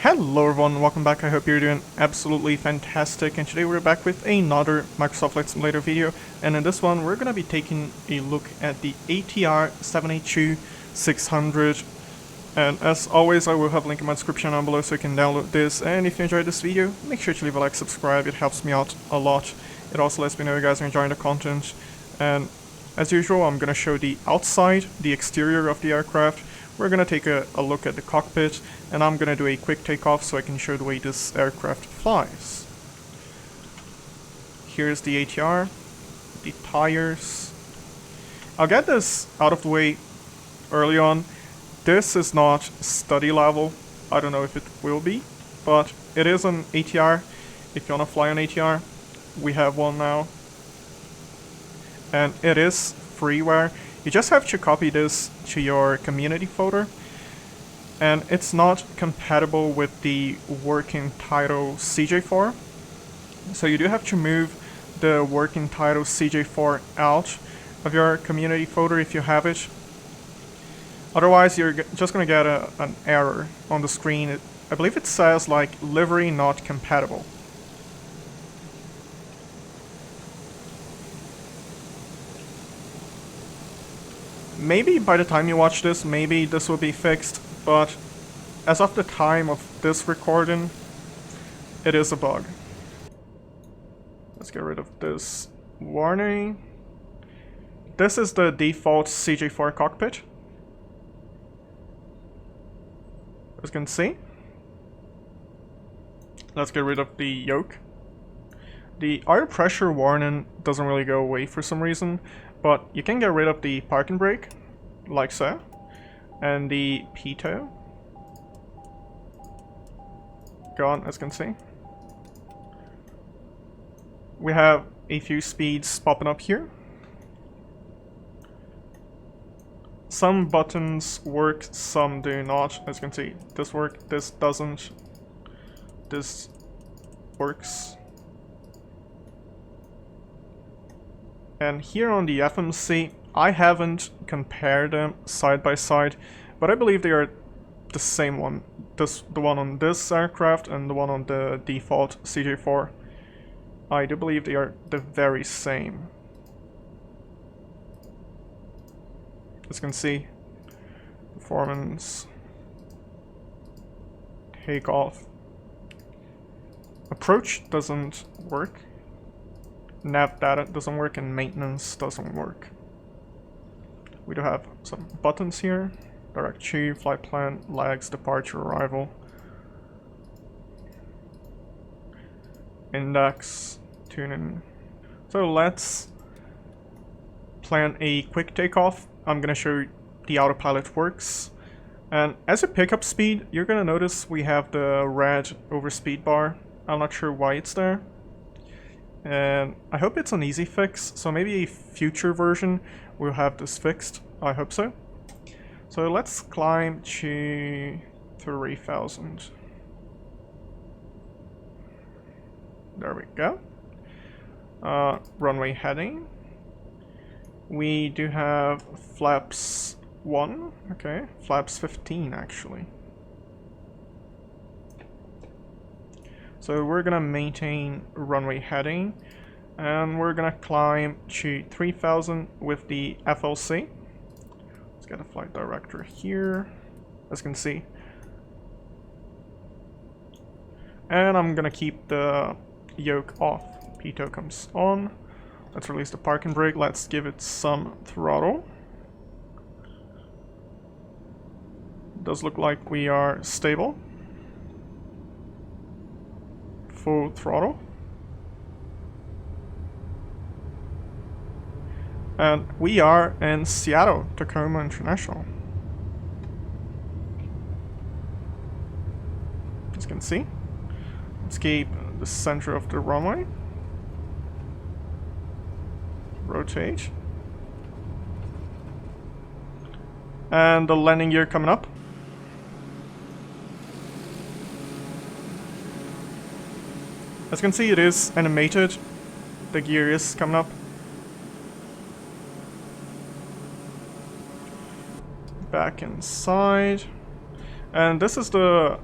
Hello everyone, welcome back. I hope you're doing absolutely fantastic, and today we're back with another Microsoft Flight Simulator video, and in this one we're going to be taking a look at the ATR-72-600, and as always I will have a link in my description down below so you can download this, and if you enjoyed this video, make sure to leave a like, subscribe, it helps me out a lot. It also lets me know you guys are enjoying the content, and as usual I'm going to show the outside, the exterior of the aircraft. We're going to take a look at the cockpit, and I'm going to do a quick takeoff so I can show the way this aircraft flies. Here's the ATR, the tires. I'll get this out of the way early on. This is not study level. I don't know if it will be, but it is an ATR. If you want to fly an ATR, we have one now. And it is freeware. You just have to copy this to your community folder, and it's not compatible with the working title CJ4. So you do have to move the working title CJ4 out of your community folder if you have it. Otherwise, you're just going to get an error on the screen. I believe it says like livery not compatible. Maybe by the time you watch this, maybe this will be fixed, but as of the time of this recording, it is a bug. Let's get rid of this warning. This is the default CJ4 cockpit, as you can see. Let's get rid of the yoke. The air pressure warning doesn't really go away for some reason, but you can get rid of the parking brake, like so, and the pitot. Gone, as you can see. We have a few speeds popping up here. Some buttons work, some do not. As you can see, this works, this doesn't. This works. And here on the FMC, I haven't compared them side by side, but I believe they are the same one. The one on this aircraft and the one on the default CJ4. I do believe they are the very same. As you can see, performance, takeoff, approach doesn't work. Nav data doesn't work, and maintenance doesn't work. We do have some buttons here. Direct to, flight plan, lags, departure, arrival. Index, tuning. So let's plan a quick takeoff. I'm gonna show you the autopilot works. And as you pick up speed, you're gonna notice we have the red overspeed bar. I'm not sure why it's there. And I hope it's an easy fix, so maybe a future version will have this fixed. I hope so. So let's climb to 3000. There we go. Runway heading. We do have flaps 1, okay, flaps 15 actually. So we're gonna maintain runway heading, and we're gonna climb to 3000 with the FLC. Let's get a flight director here, as you can see. And I'm gonna keep the yoke off. Pitot comes on. Let's release the parking brake. Let's give it some throttle. Does look like we are stable. Full throttle. And we are in Seattle, Tacoma International. As you can see, let's keep the center of the runway. Rotate. And the landing gear coming up. As you can see, it is animated. The gear is coming up. Back inside. And this is the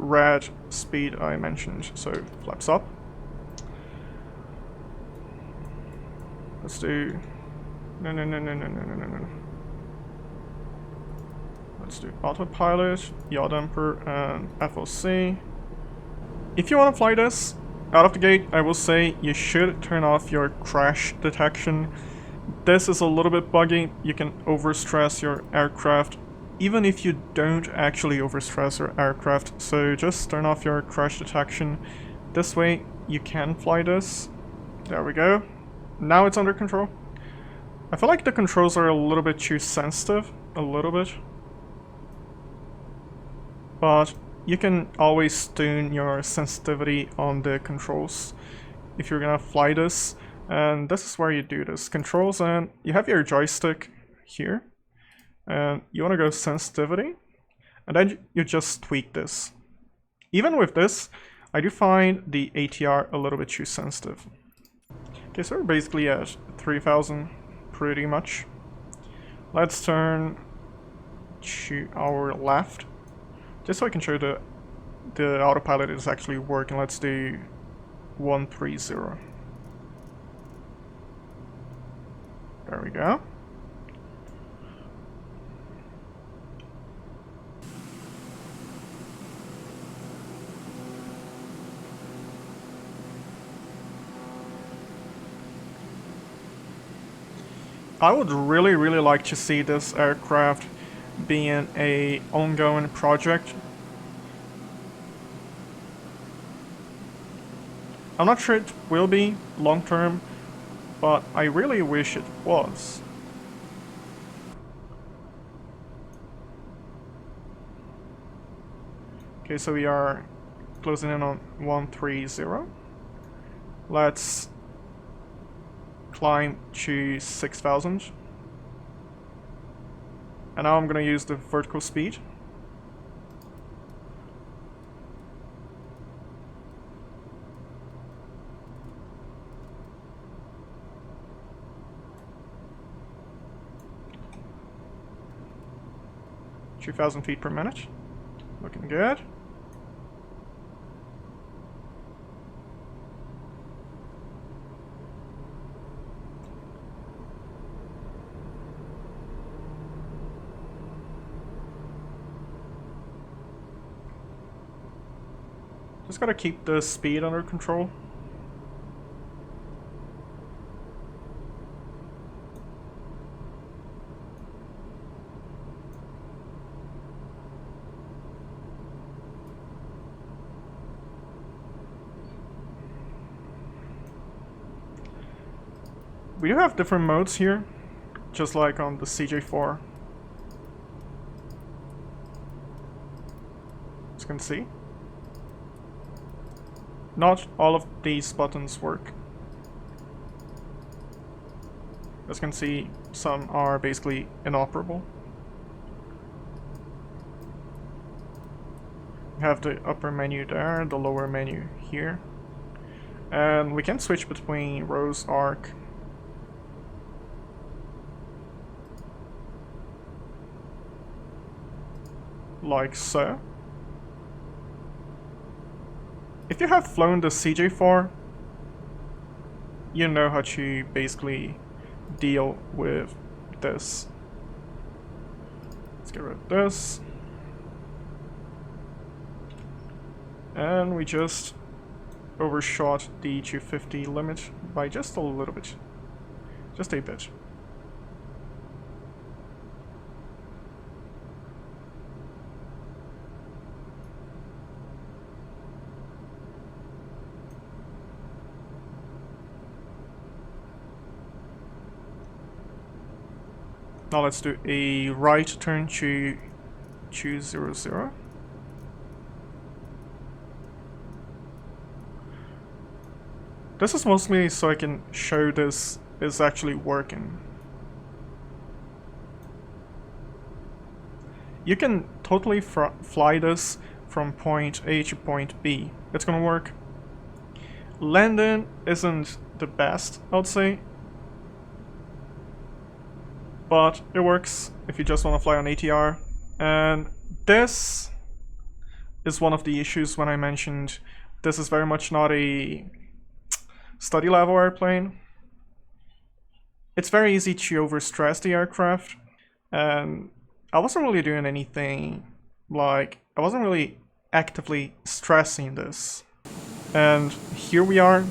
red speed I mentioned, so flaps up. Let's do... No. Let's do autopilot, yaw damper, and FOC. If you want to fly this, out of the gate, I will say you should turn off your crash detection. This is a little bit buggy. You can overstress your aircraft, even if you don't actually overstress your aircraft. So just turn off your crash detection. This way you can fly this. There we go. Now it's under control. I feel like the controls are a little bit too sensitive. A little bit. But you can always tune your sensitivity on the controls if you're gonna fly this. And this is where you do this. Controls, and you have your joystick here. And you want to go sensitivity. And then you just tweak this. Even with this, I do find the ATR a little bit too sensitive. Okay, so we're basically at 3000 pretty much. Let's turn to our left. Just so I can show the autopilot is actually working. Let's do 130. There we go. I would really like to see this aircraft being an ongoing project. I'm not sure it will be long term, but I really wish it was. Okay, so we are closing in on 130. Let's climb to 6000. And now I'm gonna use the vertical speed. (2,000 feet per minute). Looking good. Just gotta keep the speed under control. We do have different modes here, just like on the CJ4. As you can see. Not all of these buttons work. As you can see, some are basically inoperable. We have the upper menu there, the lower menu here. And we can switch between Rose, Arc, like so. If you have flown the CJ4, you know how to basically deal with this. Let's get rid of this. And we just overshot the 250 limit by just a little bit. Just a bit. Now let's do a right turn to 200. This is mostly so I can show this is actually working. You can totally fly this from point A to point B. It's gonna work. Landing isn't the best, I would say. But it works if you just want to fly on ATR. And this is one of the issues when I mentioned this is very much not a study level airplane. It's very easy to overstress the aircraft, and I wasn't really doing anything, like, I wasn't really actively stressing this. And here we are,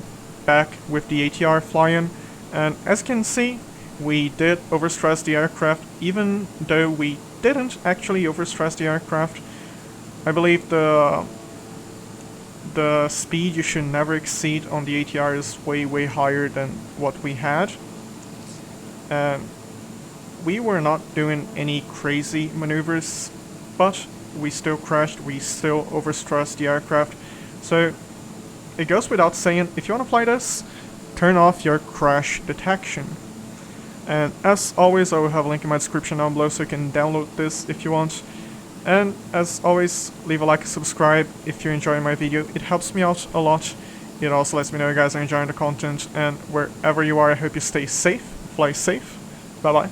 back with the ATR flying, and as you can see, we did overstress the aircraft, even though we didn't actually overstress the aircraft. I believe the speed you should never exceed on the ATR is way higher than what we had. And we were not doing any crazy maneuvers, but we still crashed, we still overstressed the aircraft. So it goes without saying, if you want to fly this, turn off your crash detection. And as always, I will have a link in my description down below so you can download this if you want. And as always, leave a like and subscribe if you're enjoying my video. It helps me out a lot. It also lets me know you guys are enjoying the content. And wherever you are, I hope you stay safe, fly safe. Bye bye.